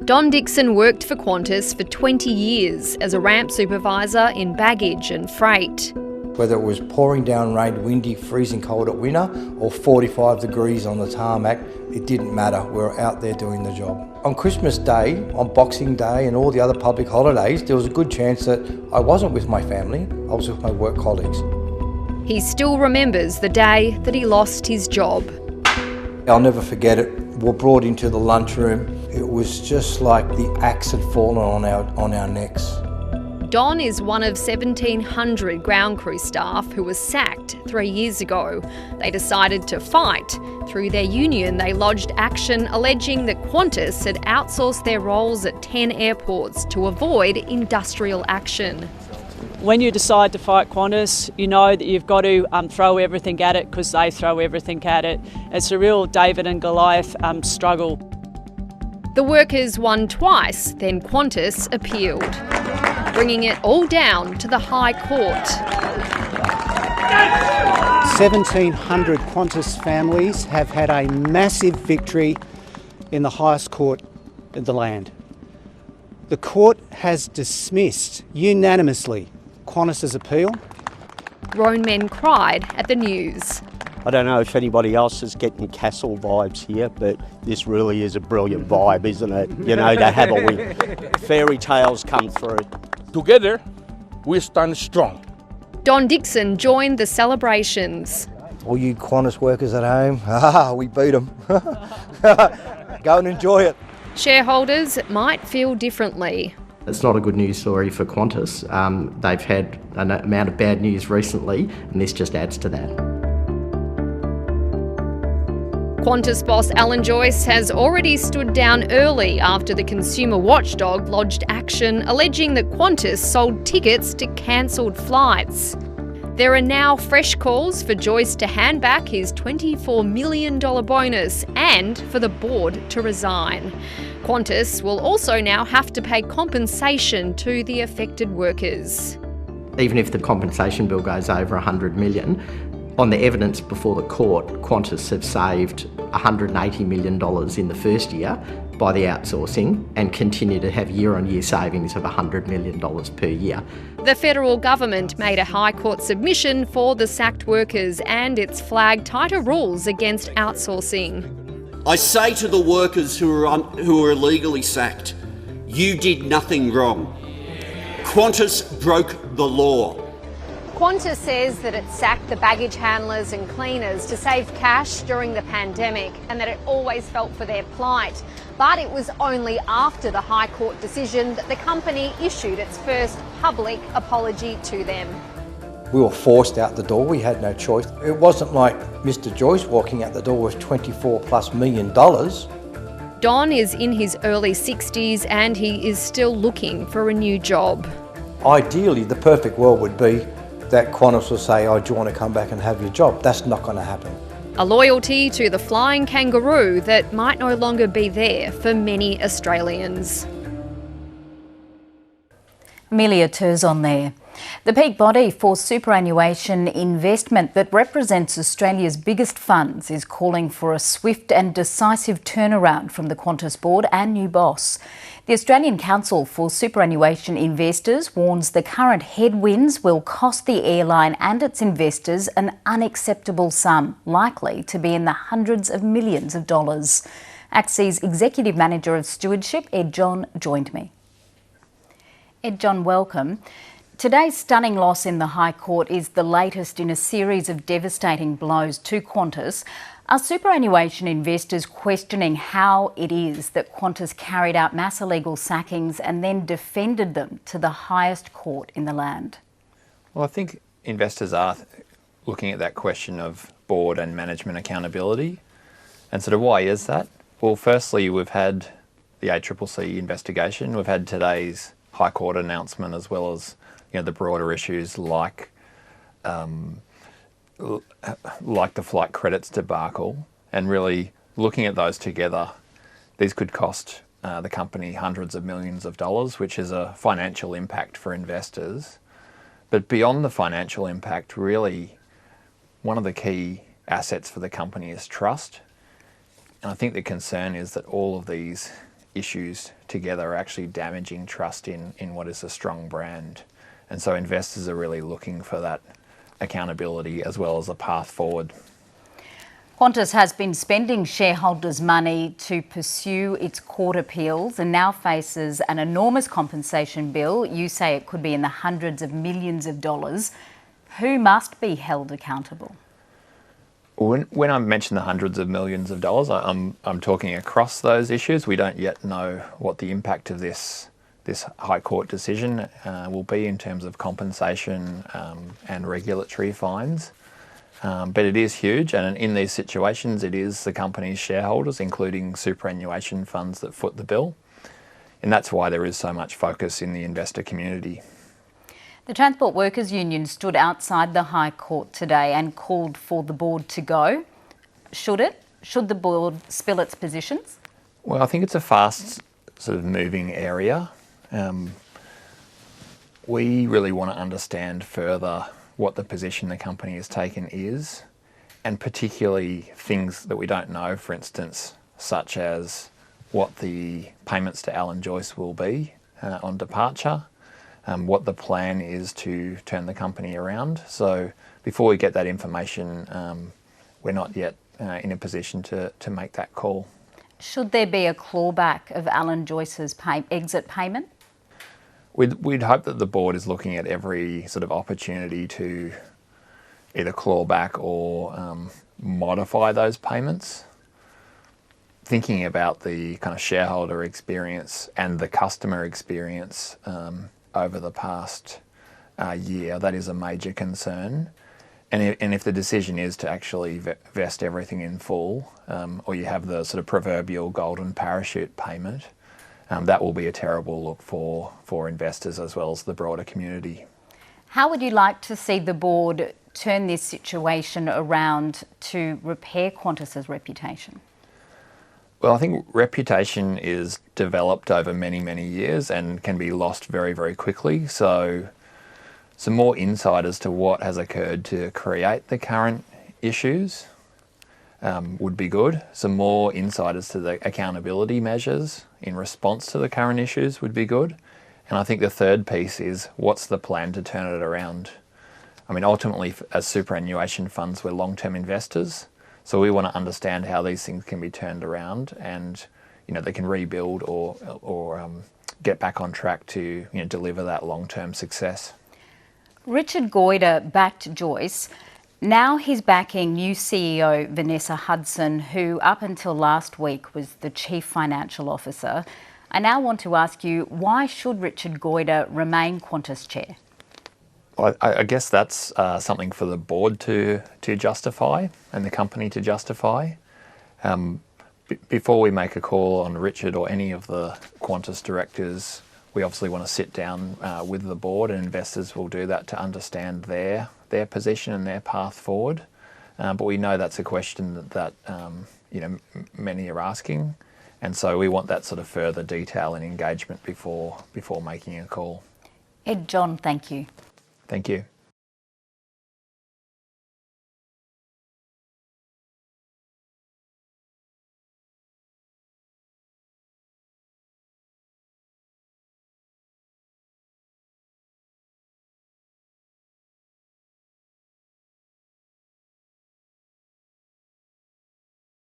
Don Dixon worked for Qantas for 20 years as a ramp supervisor in baggage and freight. Whether it was pouring down rain, windy, freezing cold at winter, or 45 degrees on the tarmac, it didn't matter. We were out there doing the job. On Christmas Day, on Boxing Day and all the other public holidays, there was a good chance that I wasn't with my family, I was with my work colleagues. He still remembers the day that he lost his job. I'll never forget it. We were brought into the lunchroom. It was just like the axe had fallen on our necks. Don is one of 1,700 ground crew staff who was sacked 3 years ago. They decided to fight. Through their union, they lodged action alleging that Qantas had outsourced their roles at 10 airports to avoid industrial action. When you decide to fight Qantas, you know that you've got to throw everything at it because they throw everything at it. It's a real David and Goliath struggle. The workers won twice, then Qantas appealed, bringing it all down to the High Court. 1,700 Qantas families have had a massive victory in the highest court of the land. The court has dismissed unanimously Qantas's appeal. Grown men cried at the news. I don't know if anybody else is getting Castle vibes here, but this really is a brilliant vibe, isn't it? You know, to have a win. Fairy tales come through. Together, we stand strong. Don Dixon joined the celebrations. All you Qantas workers at home, we beat them. Go and enjoy it. Shareholders might feel differently. It's not a good news story for Qantas. They've had an amount of bad news recently, and this just adds to that. Qantas boss Alan Joyce has already stood down early after the consumer watchdog lodged action alleging that Qantas sold tickets to cancelled flights. There are now fresh calls for Joyce to hand back his $24 million bonus and for the board to resign. Qantas will also now have to pay compensation to the affected workers. Even if the compensation bill goes over $100 million, on the evidence before the court, Qantas have saved $180 million in the first year by the outsourcing and continue to have year-on-year savings of $100 million per year. The federal government made a High Court submission for the sacked workers and it's flagged tighter rules against outsourcing. I say to the workers who are illegally sacked, you did nothing wrong. Qantas broke the law. Qantas says that it sacked the baggage handlers and cleaners to save cash during the pandemic and that it always felt for their plight. But it was only after the High Court decision that the company issued its first public apology to them. We were forced out the door, we had no choice. It wasn't like Mr. Joyce walking out the door with $24+ million. Don is in his early 60s and he is still looking for a new job. Ideally, the perfect world would be that Qantas will say, oh, do you want to come back and have your job? That's not going to happen. A loyalty to the flying kangaroo that might no longer be there for many Australians. Amelia Turzon there. The peak body for superannuation investment that represents Australia's biggest funds is calling for a swift and decisive turnaround from the Qantas board and new boss. The Australian Council for Superannuation Investors warns the current headwinds will cost the airline and its investors an unacceptable sum, likely to be in the hundreds of millions of dollars. ACCC's Executive Manager of Stewardship, Ed John, joined me. Ed John, welcome. Today's stunning loss in the High Court is the latest in a series of devastating blows to Qantas. Are superannuation investors questioning how it is that Qantas carried out mass illegal sackings and then defended them to the highest court in the land? Well, I think investors are looking at that question of board and management accountability. And sort of why is that? Well, firstly, we've had the ACCC investigation. We've had today's High Court announcement as well as the broader issues like the flight credits debacle, and really looking at those together, these could cost the company hundreds of millions of dollars, which is a financial impact for investors. But beyond the financial impact, really, one of the key assets for the company is trust. And I think the concern is that all of these issues together are actually damaging trust in what is a strong brand. And so investors are really looking for that accountability as well as a path forward. Qantas has been spending shareholders' money to pursue its court appeals and now faces an enormous compensation bill. You say it could be in the hundreds of millions of dollars. Who must be held accountable? When I mention the hundreds of millions of dollars, I'm talking across those issues. We don't yet know what the impact of this High Court decision will be in terms of compensation and regulatory fines. But it is huge, and in these situations it is the company's shareholders, including superannuation funds, that foot the bill. And that's why there is so much focus in the investor community. The Transport Workers Union stood outside the High Court today and called for the board to go. Should it? Should the board spill its positions? Well, I think it's a fast sort of moving area. We really want to understand further what the position the company has taken is, and particularly things that we don't know, for instance, such as what the payments to Alan Joyce will be on departure, what the plan is to turn the company around. So before we get that information, we're not yet in a position to make that call. Should there be a clawback of Alan Joyce's exit payment? We'd hope that the board is looking at every sort of opportunity to either claw back or modify those payments. Thinking about the kind of shareholder experience and the customer experience over the past year, that is a major concern. And if the decision is to actually vest everything in full, or you have the sort of proverbial golden parachute payment, that will be a terrible look for investors as well as the broader community. How would you like to see the board turn this situation around to repair Qantas's reputation? Well, I think reputation is developed over many, many years and can be lost very, very quickly. So some more insight as to what has occurred to create the current issues would be good. Some more insight as to the accountability measures in response to the current issues would be good. And I think the third piece is, what's the plan to turn it around? I mean, ultimately, as superannuation funds, we're long-term investors. So we want to understand how these things can be turned around and, they can rebuild or get back on track to, deliver that long-term success. Richard Goyder backed Joyce. Now he's backing new CEO Vanessa Hudson, who up until last week was the Chief Financial Officer. I now want to ask you, why should Richard Goyder remain Qantas chair? Well, I guess that's something for the board to justify and the company to justify. Before we make a call on Richard or any of the Qantas directors, we obviously want to sit down with the board, and investors will do that to understand their position and their path forward. But we know that's a question that many are asking, and so we want that sort of further detail and engagement before making a call. Ed John, thank you. Thank you.